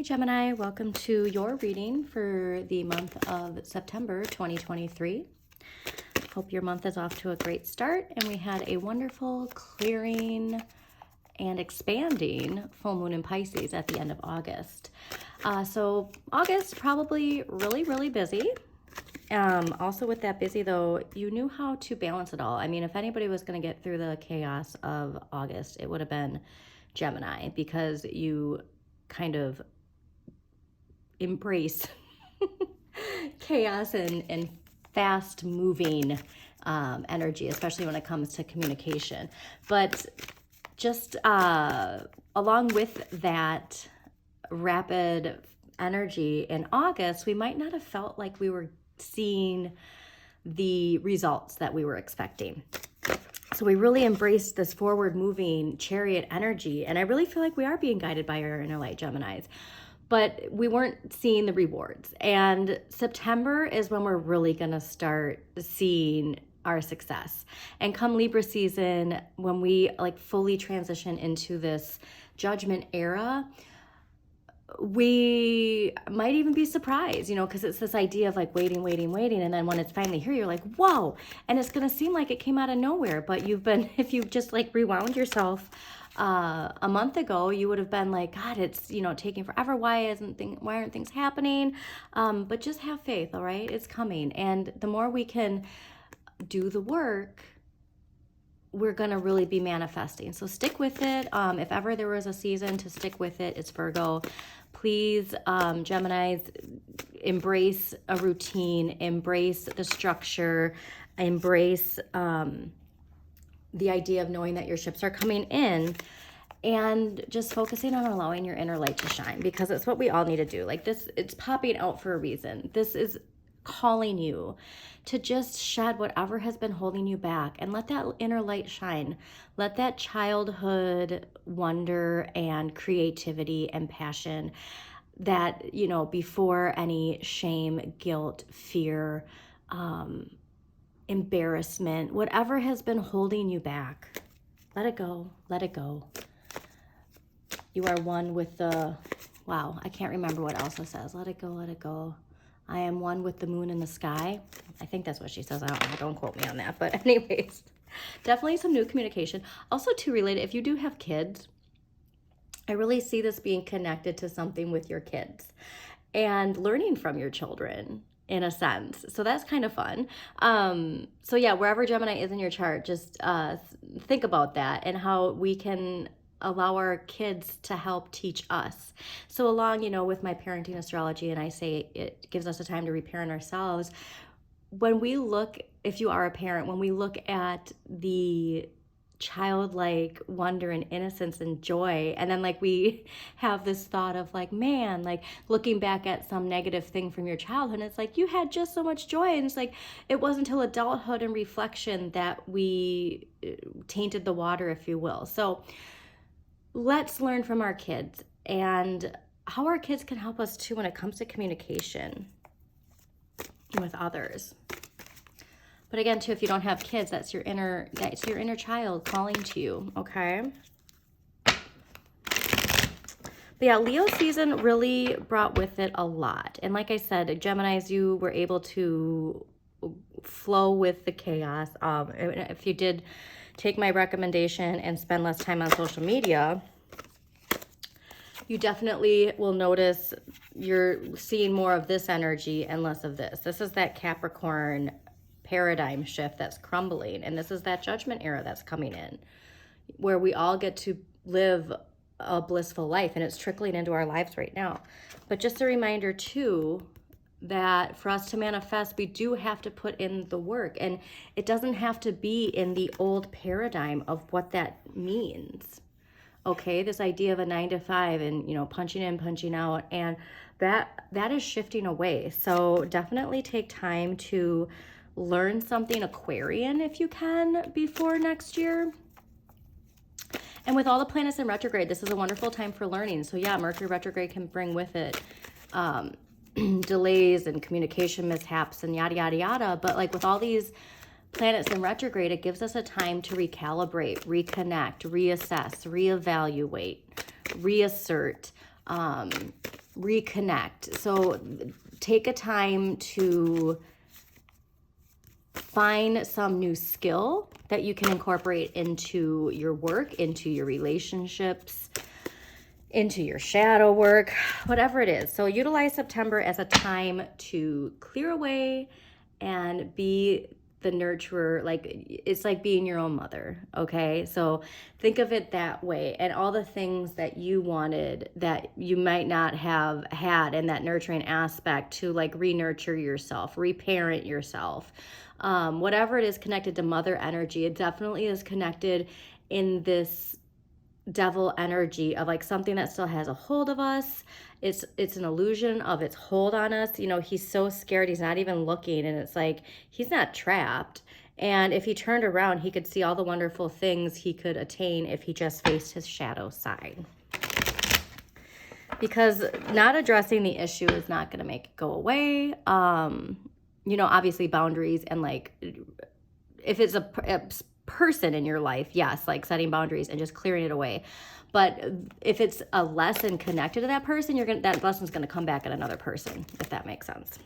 Hi Gemini, welcome to your reading for the month of September 2023. Hope your month is off to a great start, and we had a wonderful clearing and expanding full moon in Pisces at the end of August. So August probably really busy. Also with that busy though, you knew how to balance it all. I mean, if anybody was going to get through the chaos of August, it would have been Gemini, because you kind of embrace chaos and fast moving energy, especially when it comes to communication. But just along with that rapid energy in August, we might not have felt like we were seeing the results that we were expecting. So we really embraced this forward moving chariot energy, and I really feel like we are being guided by our inner light Geminis, but we weren't seeing the rewards. And September is when we're really going to start seeing our success. And come Libra season, when we like fully transition into this judgment era, we might even be surprised, you know, because it's this idea of like waiting. And then when it's finally here, you're like, whoa. And it's going to seem like it came out of nowhere. But if you've just like rewound yourself a month ago, you would have been like, God, it's, you know, taking forever. Why aren't things happening? But just have faith. All right. It's coming. And the more we can do the work, we're going to really be manifesting. So stick with it. If ever there was a season to stick with it, it's Virgo. Please, Geminis, embrace a routine, embrace the structure, embrace the idea of knowing that your ships are coming in, and just focusing on allowing your inner light to shine, because it's what we all need to do. Like this, it's popping out for a reason. This is calling you to just shed whatever has been holding you back and let that inner light shine. Let that childhood wonder and creativity and passion that, you know, before any shame, guilt, fear, embarrassment, whatever has been holding you back, let it go. Let it go. You are one with the, wow, I can't remember what Elsa says. Let it go, let it go. I am one with the moon in the sky. I think that's what she says. I don't know. Don't quote me on that. But anyways, definitely some new communication. Also, to relate it, if you do have kids, I really see this being connected to something with your kids and learning from your children in a sense. So that's kind of fun. So yeah, wherever Gemini is in your chart, just think about that and how we can allow our kids to help teach us. So along, you know, with my parenting astrology, and I say it gives us a time to reparent ourselves. When we look, if you are a parent, when we look at the childlike wonder and innocence and joy, and then like we have this thought of like, man, like looking back at some negative thing from your childhood, and it's like you had just so much joy, and it's like it wasn't until adulthood and reflection that we tainted the water, if you will. So let's learn from our kids and how our kids can help us too when it comes to communication with others. But again, too, if you don't have kids, that's your inner child calling to you, okay? But yeah, Leo season really brought with it a lot. And like I said, Geminis, you were able to flow with the chaos. If you did take my recommendation and spend less time on social media, you definitely will notice you're seeing more of this energy and less of this. This is that Capricorn paradigm shift that's crumbling, and this is that judgment era that's coming in, where we all get to live a blissful life, and it's trickling into our lives right now. But just a reminder too, that for us to manifest, we do have to put in the work, and it doesn't have to be in the old paradigm of what that means. Okay, this idea of a 9 to 5 and, you know, punching in, punching out, and that is shifting away. So definitely take time to learn something Aquarian if you can before next year. And with all the planets in retrograde, this is a wonderful time for learning. So yeah, Mercury retrograde can bring with it delays and communication mishaps and yada, yada, yada. But like with all these planets in retrograde, it gives us a time to recalibrate, reconnect, reassess, reevaluate, reassert, reconnect. So take a time to find some new skill that you can incorporate into your work, into your relationships, into your shadow work, whatever it is. So utilize September as a time to clear away and be the nurturer. Like, it's like being your own mother, okay? So think of it that way. And all the things that you wanted that you might not have had in that nurturing aspect, to like re-nurture yourself, reparent yourself. Whatever it is connected to mother energy, it definitely is connected in this devil energy of like something that still has a hold of us. It's an illusion of its hold on us. You know, he's so scared, he's not even looking, and it's like he's not trapped. And if he turned around, he could see all the wonderful things he could attain if he just faced his shadow side. Because not addressing the issue is not going to make it go away. You know, obviously boundaries, and like if it's a person in your life, yes, like setting boundaries and just clearing it away. But if it's a lesson connected to that person, that lesson's gonna come back at another person, if that makes sense.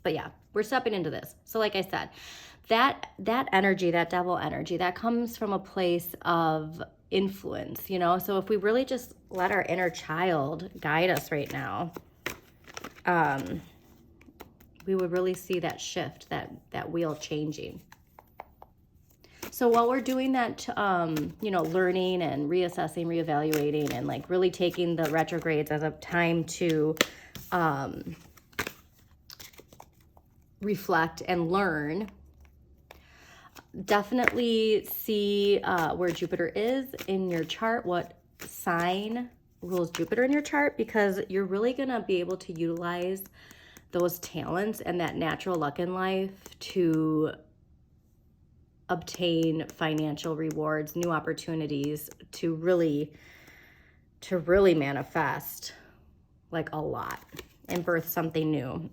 But yeah, we're stepping into this. So like I said, that energy, that devil energy, that comes from a place of influence, you know? So if we really just let our inner child guide us right now, we would really see that shift, that wheel changing. So while we're doing that, you know, learning and reassessing, reevaluating, and like really taking the retrogrades as a time to reflect and learn, definitely see where Jupiter is in your chart, what sign rules Jupiter in your chart, because you're really going to be able to utilize those talents and that natural luck in life to obtain financial rewards, new opportunities, to really manifest like a lot and birth something new.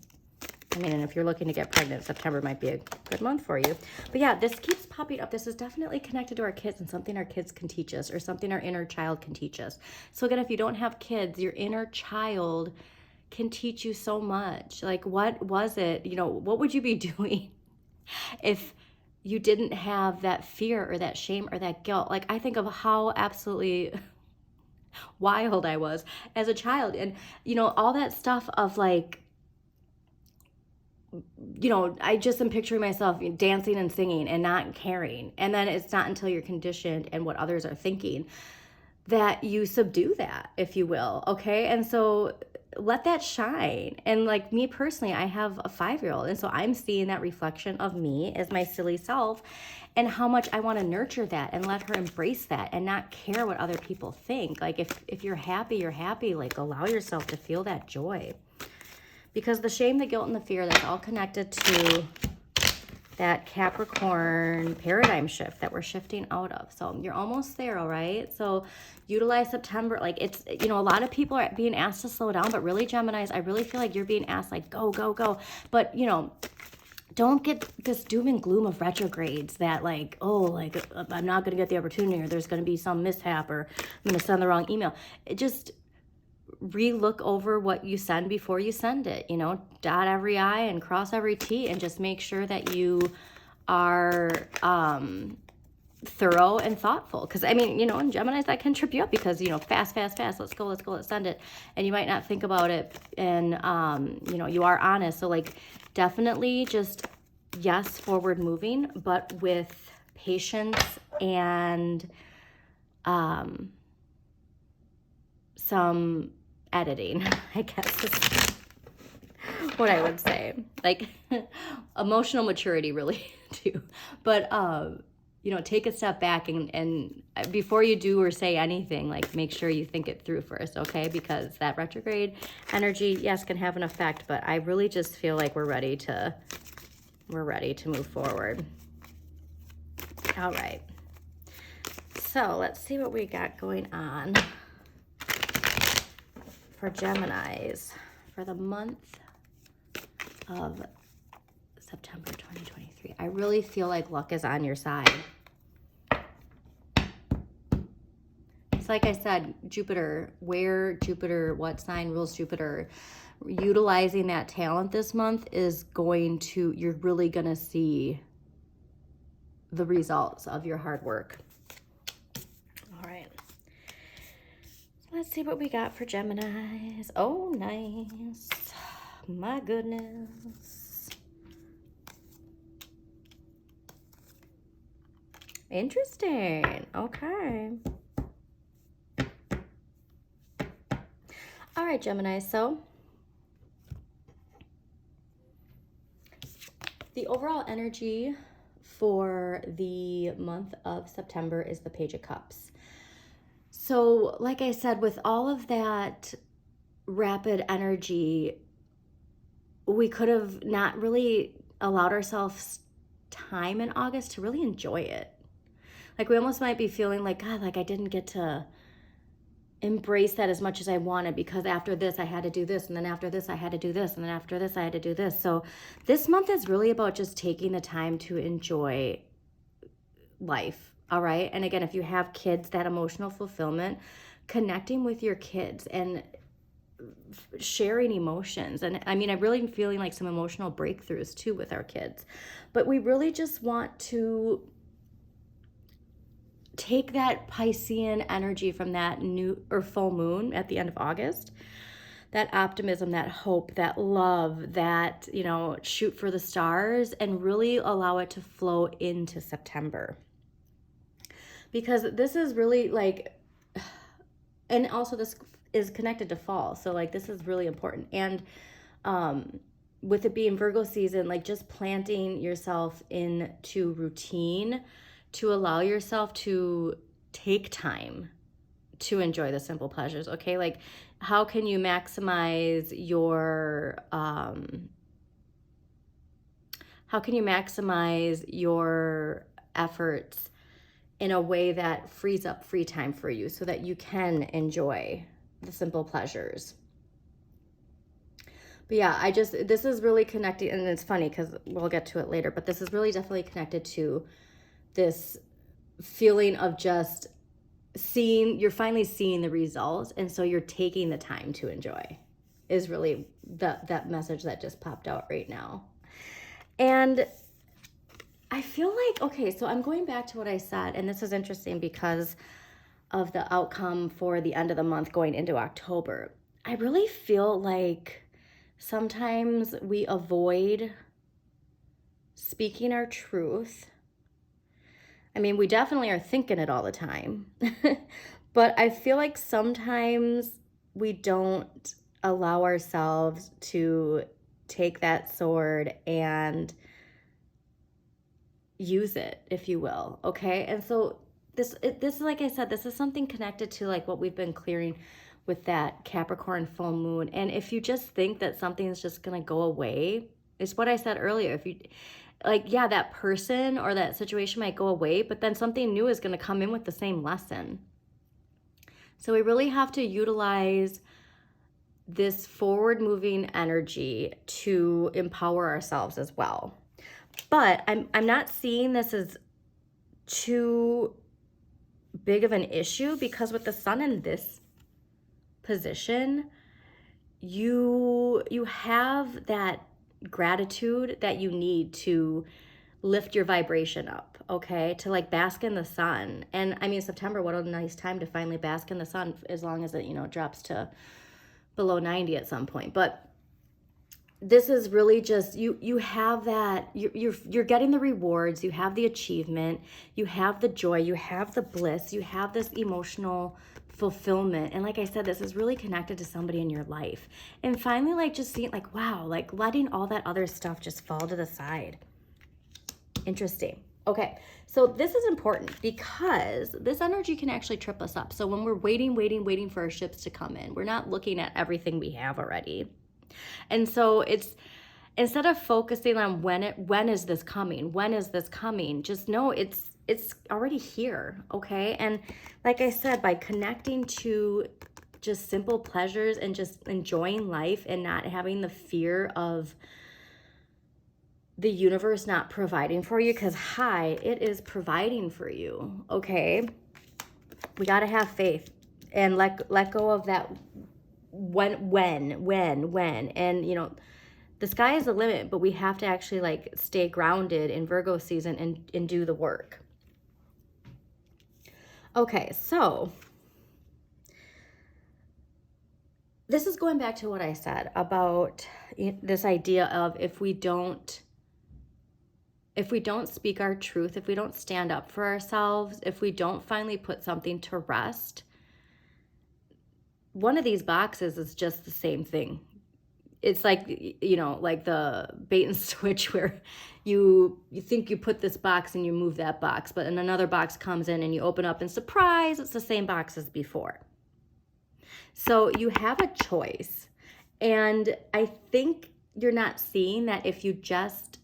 I mean, and if you're looking to get pregnant, September might be a good month for you. But yeah, this keeps popping up. This is definitely connected to our kids and something our kids can teach us, or something our inner child can teach us. So again, if you don't have kids, your inner child can teach you so much. Like, what was it, you know, what would you be doing if you didn't have that fear or that shame or that guilt? Like, I think of how absolutely wild I was as a child, and you know, all that stuff of like, you know, I just am picturing myself dancing and singing and not caring. And then it's not until you're conditioned and what others are thinking that you subdue that, if you will. Okay. And so let that shine. And like me personally, I have a 5-year-old. And so I'm seeing that reflection of me as my silly self, and how much I want to nurture that and let her embrace that and not care what other people think. Like if you're happy, you're happy. Like, allow yourself to feel that joy. Because the shame, the guilt, and the fear, that's all connected to that Capricorn paradigm shift that we're shifting out of. So you're almost there, all right? So utilize September. Like, it's, you know, a lot of people are being asked to slow down, but really, Geminis, I really feel like you're being asked, like, go, go, go. But, you know, don't get this doom and gloom of retrogrades that like, oh, like I'm not going to get the opportunity, or there's going to be some mishap, or I'm going to send the wrong email. It just re-look over what you send before you send it, you know, dot every I and cross every T, and just make sure that you are thorough and thoughtful. Because I mean, you know, in Geminis, that can trip you up, because, you know, fast, let's go, let's send it, and you might not think about it, and you know, you are honest. So like, definitely just, yes, forward moving, but with patience and some editing, I guess is what I would say. Like, emotional maturity really too. But you know, take a step back and before you do or say anything, like, make sure you think it through first, okay? Because that retrograde energy, yes, can have an effect, but I really just feel like we're ready to move forward. All right. So let's see what we got going on for Geminis for the month of September 2023. I really feel like luck is on your side. like I said, Jupiter, where Jupiter, what sign rules Jupiter, utilizing that talent this month is going to, you're really going to see the results of your hard work. All right. Let's see what we got for Geminis. Oh, nice. My goodness. Interesting. Okay. All right, Gemini. So the overall energy for the month of September is the Page of Cups. So, like I said, with all of that rapid energy, we could have not really allowed ourselves time in August to really enjoy it. Like, we almost might be feeling like, God, like I didn't get to embrace that as much as I wanted, because after this I had to do this, and then after this I had to do this, and then after this I had to do this. So this month is really about just taking the time to enjoy life. All right. And again, if you have kids, that emotional fulfillment, connecting with your kids and sharing emotions. And I mean, I'm really feeling like some emotional breakthroughs too with our kids, but we really just want to take that Piscean energy from that new or full moon at the end of August, that optimism, that hope, that love, that, you know, shoot for the stars, and really allow it to flow into September. Because this is really like, and also this is connected to fall. So like, this is really important. And with it being Virgo season, like just planting yourself into routine to allow yourself to take time to enjoy the simple pleasures. Okay. Like, how can you maximize your, efforts in a way that frees up free time for you so that you can enjoy the simple pleasures? But yeah, this is really connected, and it's funny because we'll get to it later, but this is really definitely connected to this feeling of just you're finally seeing the results, and so you're taking the time to enjoy, is really that message that just popped out right now. And I feel like, okay, so I'm going back to what I said, and this is interesting because of the outcome for the end of the month going into October. I really feel like sometimes we avoid speaking our truth. I mean, we definitely are thinking it all the time, but I feel like sometimes we don't allow ourselves to take that sword and use it, if you will. Okay. And so this is, like I said, this is something connected to like what we've been clearing with that Capricorn full moon. And if you just think that something is just going to go away, it's what I said earlier. If you like, yeah, that person or that situation might go away, but then something new is going to come in with the same lesson. So we really have to utilize this forward moving energy to empower ourselves as well. But I'm not seeing this as too big of an issue, because with the sun in this position, you have that gratitude that you need to lift your vibration up, okay, to like bask in the sun. And I mean, September, what a nice time to finally bask in the sun, as long as it, you know, drops to below 90 at some point. But this is really just, you have that, you're getting the rewards, you have the achievement, you have the joy, you have the bliss, you have this emotional fulfillment. And like I said, this is really connected to somebody in your life. And finally, like just seeing like, wow, like letting all that other stuff just fall to the side. Interesting. Okay, so this is important because this energy can actually trip us up. So when we're waiting for our ships to come in, we're not looking at everything we have already. And so it's, instead of focusing on when is this coming, just know it's already here, okay? And like I said, by connecting to just simple pleasures and just enjoying life and not having the fear of the universe not providing for you, because it is providing for you, okay? We got to have faith. and let go of that when. And, you know, the sky is the limit, but we have to actually like stay grounded in Virgo season and do the work. Okay, so this is going back to what I said about this idea of if we don't speak our truth, if we don't stand up for ourselves, if we don't finally put something to rest, one of these boxes is just the same thing. It's like, you know, like the bait and switch where you think you put this box and you move that box, but then another box comes in and you open up and surprise, it's the same box as before. So you have a choice. And I think you're not seeing that if you just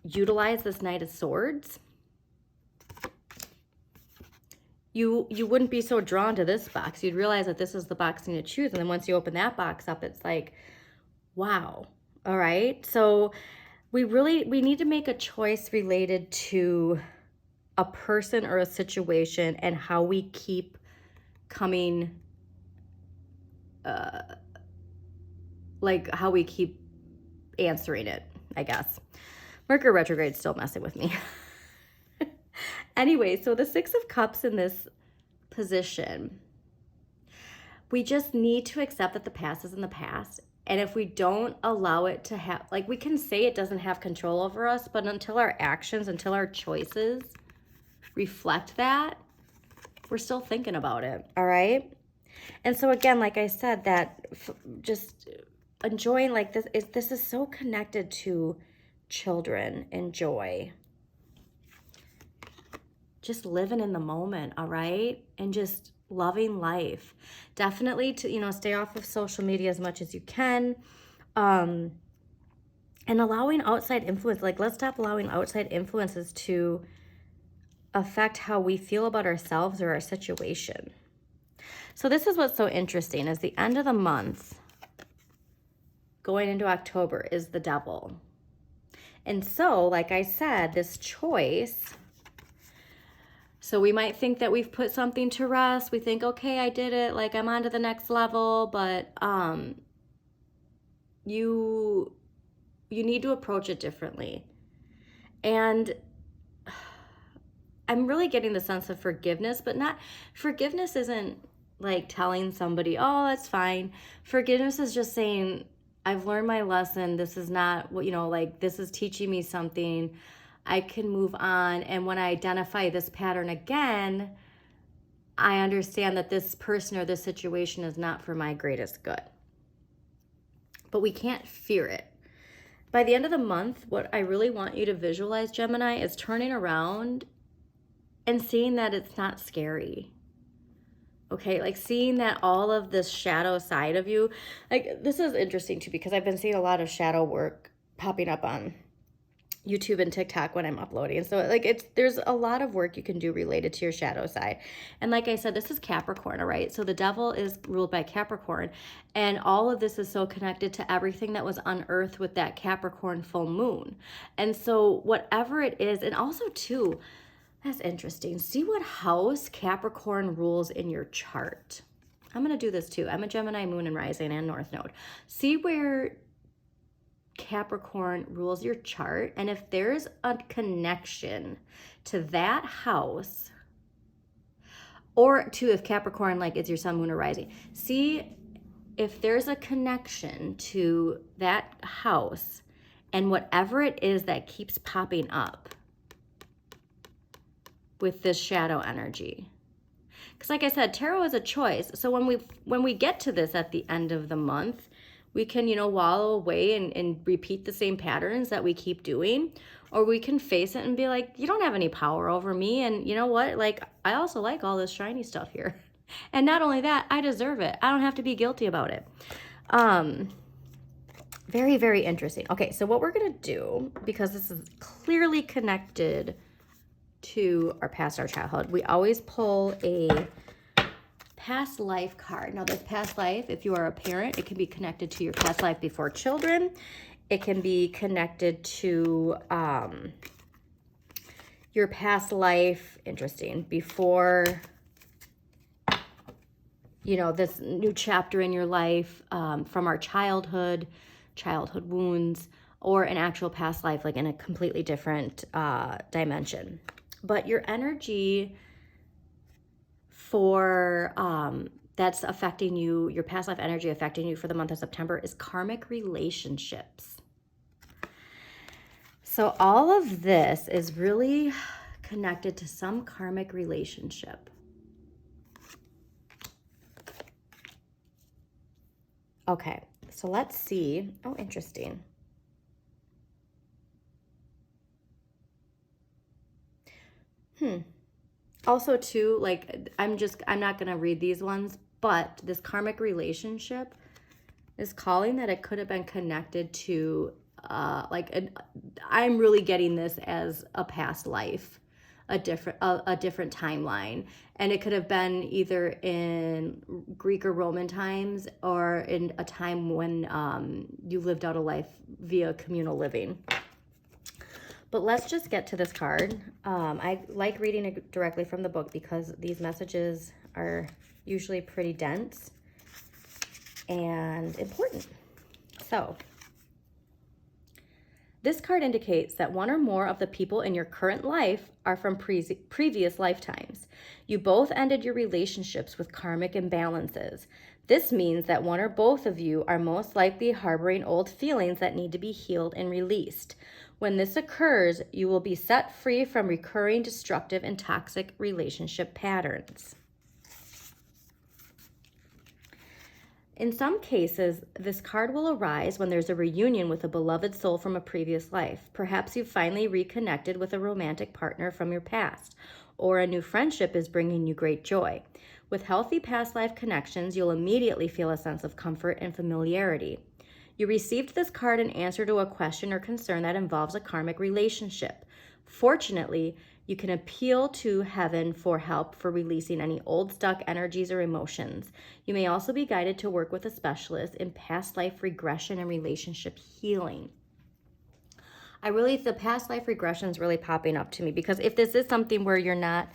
utilize this Knight of Swords, you wouldn't be so drawn to this box. You'd realize that this is the box you need to choose. And then once you open that box up, it's like, wow. All right. So we need to make a choice related to a person or a situation and how we keep coming, like how we keep answering it, I guess. Mercury retrograde is still messing with me. Anyway, so the Six of Cups in this position, we just need to accept that the past is in the past. And if we don't allow it to have, like, we can say it doesn't have control over us, but until our actions, until our choices reflect that, we're still thinking about it, all right? And so again, like I said, that just enjoying, like, this is so connected to children and joy. Just living in the moment, all right? And just loving life. Definitely to, you know, stay off of social media as much as you can. And allowing outside influence, like, let's stop allowing outside influences to affect how we feel about ourselves or our situation. So this is what's so interesting, is the end of the month, going into October, is the Devil. And so, like I said, this choice, so we might think that we've put something to rest. We think, okay, I did it, like I'm on to the next level, but you need to approach it differently. And I'm really getting the sense of forgiveness, but forgiveness isn't like telling somebody, oh, that's fine. Forgiveness is just saying, I've learned my lesson. This is not what, you know, like, this is teaching me something. I can move on. And when I identify this pattern again, I understand that this person or this situation is not for my greatest good. But we can't fear it. By the end of the month, what I really want you to visualize, Gemini, is turning around and seeing that it's not scary. Okay, like seeing that all of this shadow side of you, like, this is interesting too, because I've been seeing a lot of shadow work popping up on YouTube and TikTok when I'm uploading. So like, there's a lot of work you can do related to your shadow side. And like I said, this is Capricorn, all right? So the Devil is ruled by Capricorn, and all of this is so connected to everything that was unearthed with that Capricorn full moon. And so whatever it is, and also too, that's interesting. See what house Capricorn rules in your chart. I'm going to do this too. I'm a Gemini moon and rising and north node. See where Capricorn rules your chart. And if there's a connection to that house, or to if Capricorn, like, it's your sun, moon, or rising, see if there's a connection to that house and whatever it is that keeps popping up with this shadow energy. Because like I said, tarot is a choice. So when we get to this at the end of the month, we can, you know, wallow away and repeat the same patterns that we keep doing, or we can face it and be like, you don't have any power over me. And you know what? Like, I also like all this shiny stuff here. And not only that, I deserve it. I don't have to be guilty about it. Very, very interesting. Okay, so what we're going to do, because this is clearly connected to our past, our childhood, we always pull a past life card. Now this past life, if you are a parent, it can be connected to your past life before children. It can be connected to your past life, interesting, before, you know, this new chapter in your life, from our childhood wounds, or an actual past life, like in a completely different dimension. But your energy for that's affecting you, your past life energy affecting you for the month of September, is karmic relationships. So all of this is really connected to some karmic relationship. Okay, so let's see. Oh, interesting. Also too, like, I'm not going to read these ones, but this karmic relationship is calling that it could have been connected to, I'm really getting this as a past life, a different timeline. And it could have been either in Greek or Roman times, or in a time when you lived out a life via communal living. But let's just get to this card. I like reading it directly from the book because these messages are usually pretty dense and important. So, this card indicates that one or more of the people in your current life are from previous lifetimes. You both ended your relationships with karmic imbalances. This means that one or both of you are most likely harboring old feelings that need to be healed and released. When this occurs, you will be set free from recurring destructive and toxic relationship patterns. In some cases, this card will arise when there's a reunion with a beloved soul from a previous life. Perhaps you've finally reconnected with a romantic partner from your past, or a new friendship is bringing you great joy. With healthy past life connections, you'll immediately feel a sense of comfort and familiarity. You received this card in answer to a question or concern that involves a karmic relationship. Fortunately, you can appeal to heaven for help for releasing any old stuck energies or emotions. You may also be guided to work with a specialist in past life regression and relationship healing. The past life regression is really popping up to me, because if this is something where you're not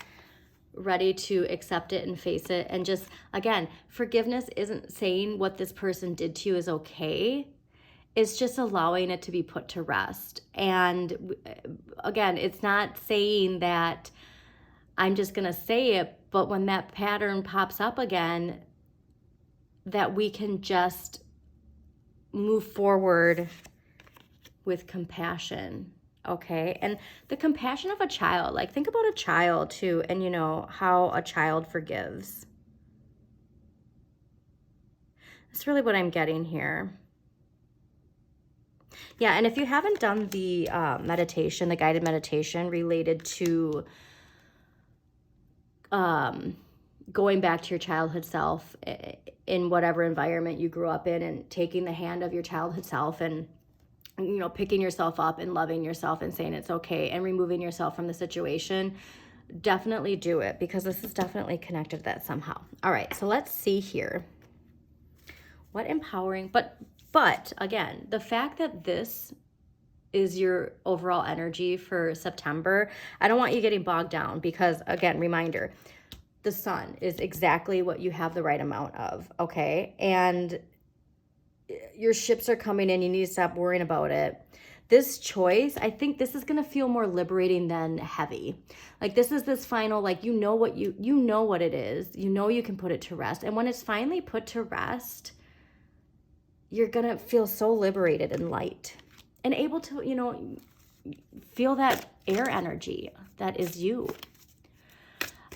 ready to accept it and face it, and just, again, forgiveness isn't saying what this person did to you is okay. It's just allowing it to be put to rest. And again, it's not saying that I'm just going to say it, but when that pattern pops up again, that we can just move forward with compassion. Okay. And the compassion of a child, like, think about a child too, and you know how a child forgives. That's really what I'm getting here. Yeah, and if you haven't done the meditation, the guided meditation related to going back to your childhood self in whatever environment you grew up in, and taking the hand of your childhood self and, you know, picking yourself up and loving yourself and saying it's okay and removing yourself from the situation, definitely do it, because this is definitely connected to that somehow. All right, so let's see here. What empowering, but again, the fact that this is your overall energy for September, I don't want you getting bogged down, because again, reminder, the sun is exactly what you have the right amount of, okay? And your ships are coming in, you need to stop worrying about it. This choice, I think this is going to feel more liberating than heavy. Like, this is this final, like, you know what it is. You know you can put it to rest. And when it's finally put to rest, you're going to feel so liberated and light and able to, you know, feel that air energy that is you.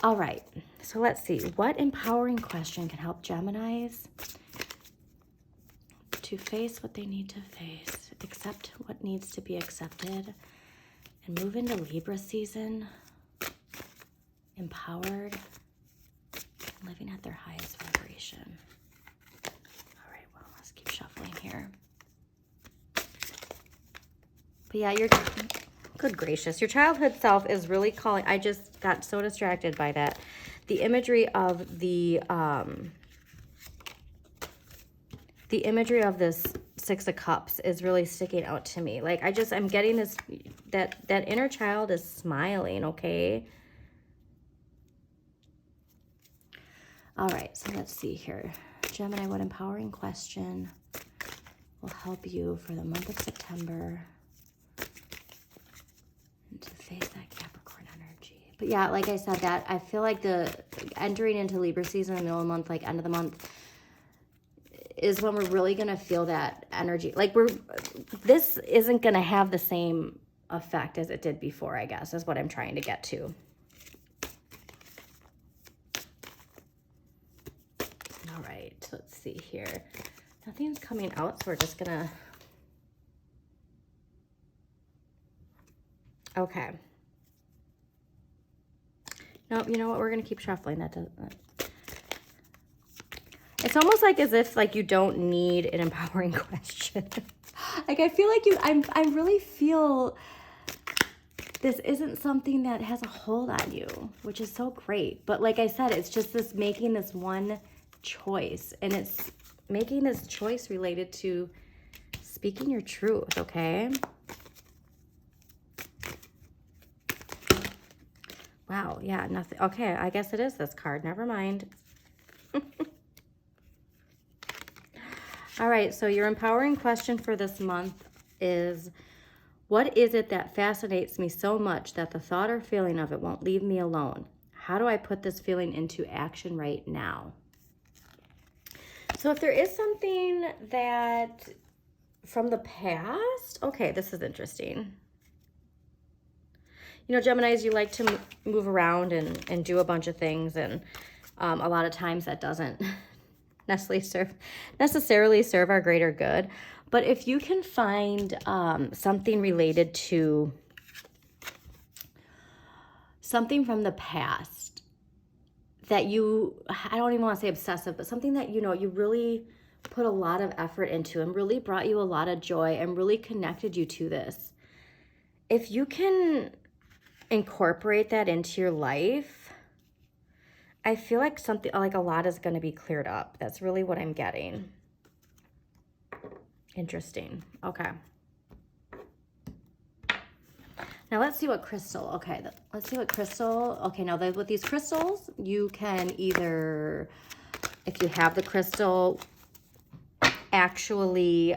All right, so let's see. What empowering question can help Geminis to face what they need to face, accept what needs to be accepted, and move into Libra season empowered, living at their highest vibration? Keep shuffling here. But yeah, good gracious, your childhood self is really calling. I just got so distracted by that. The imagery of the the imagery of this Six of Cups is really sticking out to me. Like, I'm getting this, that inner child is smiling, okay? All right, so let's see here. Gemini, what empowering question will help you for the month of September and to face that Capricorn energy? But yeah, like I said, that I feel like the entering into Libra season in the middle of the month, like end of the month, is when we're really going to feel that energy. Like this isn't going to have the same effect as it did before, I guess, is what I'm trying to get to. All right, let's see here. Nothing's coming out, so we're just going to... Okay. Nope, you know what? We're going to keep shuffling. That doesn't... It's almost like as if like you don't need an empowering question. Like I feel like I really feel this isn't something that has a hold on you, which is so great. But like I said, it's just this making this one choice, and it's making this choice related to speaking your truth, okay? Wow, yeah, nothing. Okay, I guess it is this card. Never mind. All right, so your empowering question for this month is, what is it that fascinates me so much that the thought or feeling of it won't leave me alone? How do I put this feeling into action right now? So if there is something that from the past, okay, this is interesting. You know, Geminis, you like to move around and do a bunch of things, and a lot of times that doesn't necessarily serve our greater good. But if you can find something related to something from the past that you, I don't even want to say obsessive, but something that, you know, you really put a lot of effort into and really brought you a lot of joy and really connected you to this. If you can incorporate that into your life, I feel like something, like a lot is going to be cleared up. That's really what I'm getting. Interesting. Okay. Now let's see what crystal. Okay, let's see what crystal. Okay, now with these crystals, you can either, if you have the crystal, actually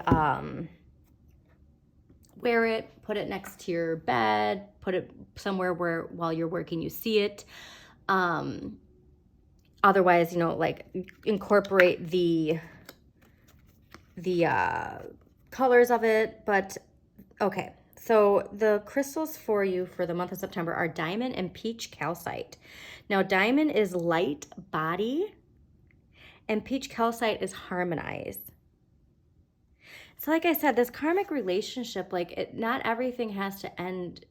wear it, put it next to your bed, put it somewhere where while you're working you see it. Otherwise, you know, like incorporate the colors of it. But okay, so the crystals for you for the month of September are diamond and peach calcite. Now, diamond is light body and peach calcite is harmonize. So like I said, this karmic relationship, like not everything has to end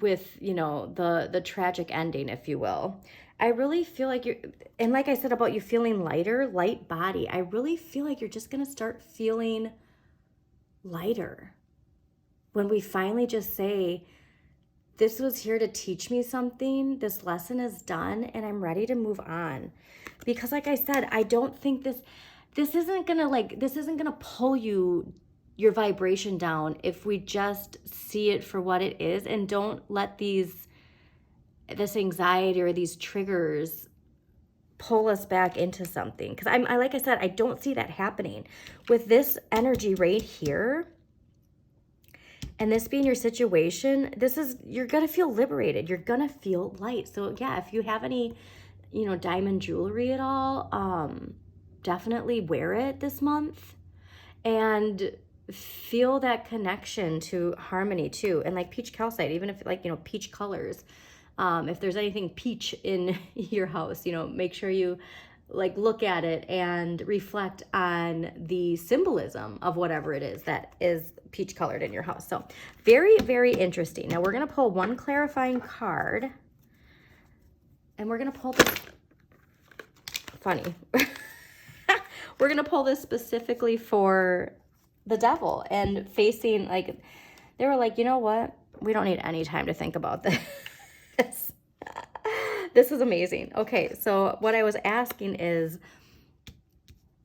with, you know, the tragic ending, if you will. I really feel like you're, and like I said about you feeling lighter, light body, I really feel like you're just going to start feeling lighter when we finally just say, this was here to teach me something, this lesson is done, and I'm ready to move on. Because like I said, I don't think this isn't gonna pull your vibration down if we just see it for what it is and don't let this anxiety or these triggers pull us back into something. Because I like I said, I don't see that happening with this energy right here. And this being your situation, you're gonna feel liberated. You're gonna feel light. So yeah, if you have any, you know, diamond jewelry at all, definitely wear it this month and feel that connection to harmony too. And like peach calcite, even if like, you know, peach colors, if there's anything peach in your house, you know, make sure you like look at it and reflect on the symbolism of whatever it is that is peach colored in your house. So very, very interesting. Now we're going to pull one clarifying card and we're going to pull this funny. We're going to pull this specifically for the devil and facing, like, they were like, you know what? We don't need any time to think about this. This is amazing. Okay, so what I was asking is,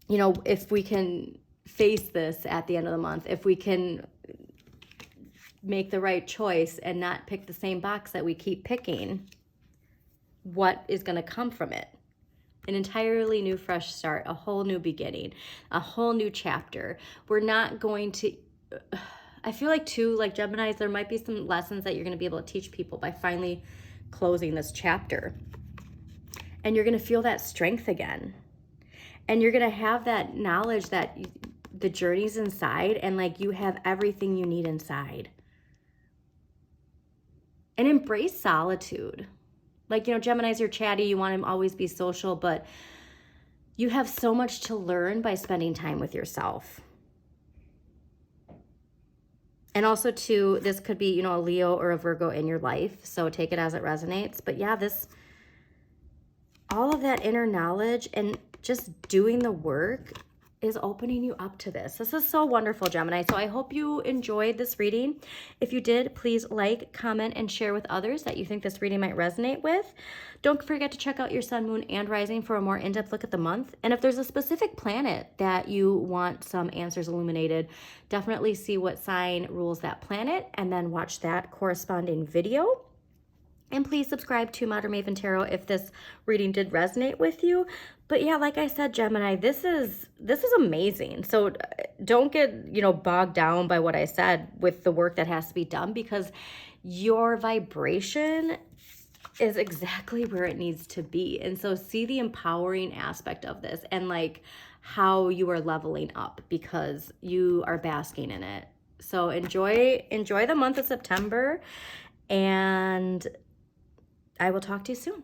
you know, if we can face this at the end of the month, if we can make the right choice and not pick the same box that we keep picking, what is going to come from it? An entirely new fresh start, a whole new beginning, a whole new chapter. We're not going to, I feel like too, like Geminis, there might be some lessons that you're going to be able to teach people by finally closing this chapter. And you're going to feel that strength again. And you're going to have that knowledge that the journey's inside, and like you have everything you need inside. And embrace solitude. Like, you know, Geminis are chatty, you want to always be social, but you have so much to learn by spending time with yourself. And also too, this could be, you know, a Leo or a Virgo in your life, so take it as it resonates. But yeah, all of that inner knowledge and just doing the work is opening you up to this. This is so wonderful, Gemini. So I hope you enjoyed this reading. If you did, please like, comment, and share with others that you think this reading might resonate with. Don't forget to check out your sun, moon, and rising for a more in-depth look at the month. And if there's a specific planet that you want some answers illuminated, definitely see what sign rules that planet and then watch that corresponding video. And please subscribe to Modern Maven Tarot if this reading did resonate with you. But yeah, like I said, Gemini, this is amazing. So don't get, you know, bogged down by what I said with the work that has to be done, because your vibration is exactly where it needs to be. And so see the empowering aspect of this and like how you are leveling up because you are basking in it. So enjoy the month of September, and I will talk to you soon.